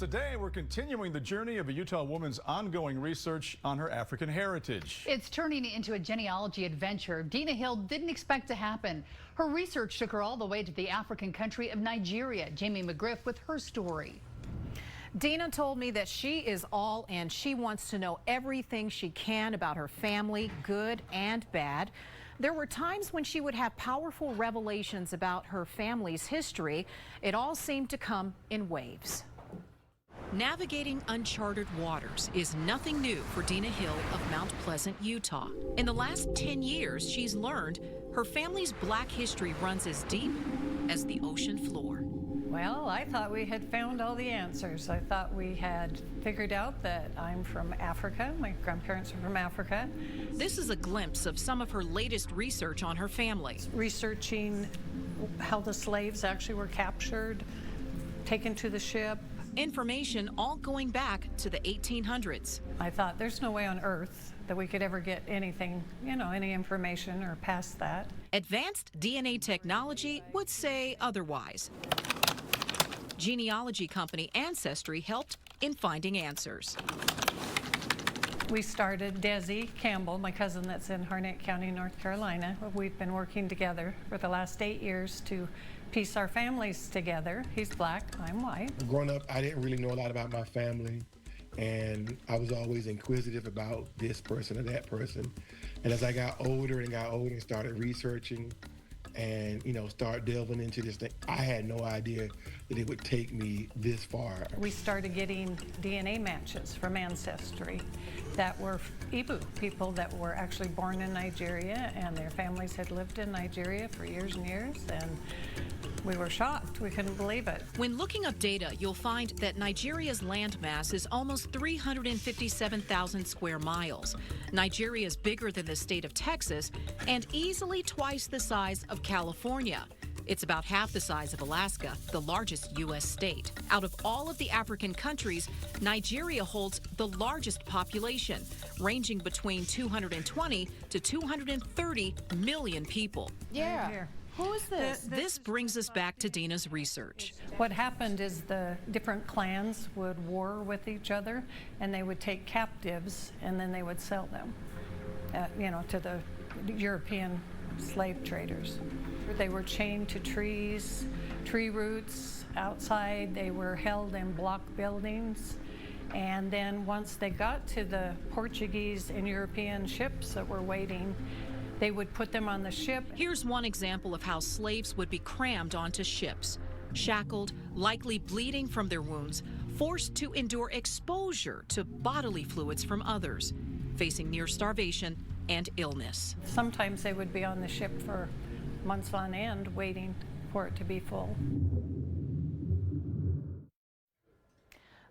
today we're continuing the journey of a Utah woman's ongoing research on her African heritage. It's turning into a genealogy adventure Deena Hill didn't expect to happen. Her research took her all the way to the African country of Nigeria. Jamie McGriff with her story. Deena told me that she is all in. She wants to know everything she can about her family, good and bad. There were times when she would have powerful revelations about her family's history. It all seemed to come in waves. Navigating uncharted waters is nothing new for Deena Hill of Mount Pleasant, Utah. In the last 10 years, she's learned her family's black history runs as deep as the ocean floor. Well, I thought we had found all the answers. I thought we had figured out that I'm from Africa. My grandparents are from Africa. This is a glimpse of some of her latest research on her family. Researching how the slaves actually were captured, taken to the ship. Information all going back to the 1800s. I thought there's no way on earth that we could ever get anything, any information or past that. Advanced DNA technology would say otherwise. Genealogy company Ancestry helped in finding answers. We started Desi Campbell, my cousin that's in Harnett County, North Carolina. We've been working together for the last 8 years to piece our families together. He's black, I'm white. Growing up, I didn't really know a lot about my family, and I was always inquisitive about this person or that person. And as I got older and started researching and start delving into this thing, I had no idea that it would take me this far. We started getting DNA matches from Ancestry that were Igbo people that were actually born in Nigeria, and their families had lived in Nigeria for years and years, and we were shocked. We couldn't believe it. When looking up data, you'll find that Nigeria's landmass is almost 357,000 square miles. Nigeria is bigger than the state of Texas and easily twice the size of California. It's about half the size of Alaska, the largest U.S. state. Out of all of the African countries, Nigeria holds the largest population, ranging between 220 to 230 million people. Yeah. Right. Who is this? This brings us back to Deena's research. What happened is the different clans would war with each other, and they would take captives, and then they would sell them, to the European slave traders. They were chained to trees, tree roots outside. They were held in block buildings. And then once they got to the Portuguese and European ships that were waiting, they would put them on the ship. Here's one example of how slaves would be crammed onto ships, shackled, likely bleeding from their wounds, forced to endure exposure to bodily fluids from others, facing near starvation and illness. Sometimes they would be on the ship for months on end waiting for it to be full.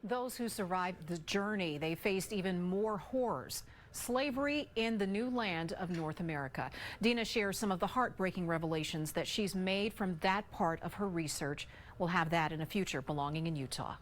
Those who survived the journey, they faced even more horrors. Slavery in the new land of North America. Deena shares some of the heartbreaking revelations that she's made from that part of her research. We'll have that in a future Belonging in Utah.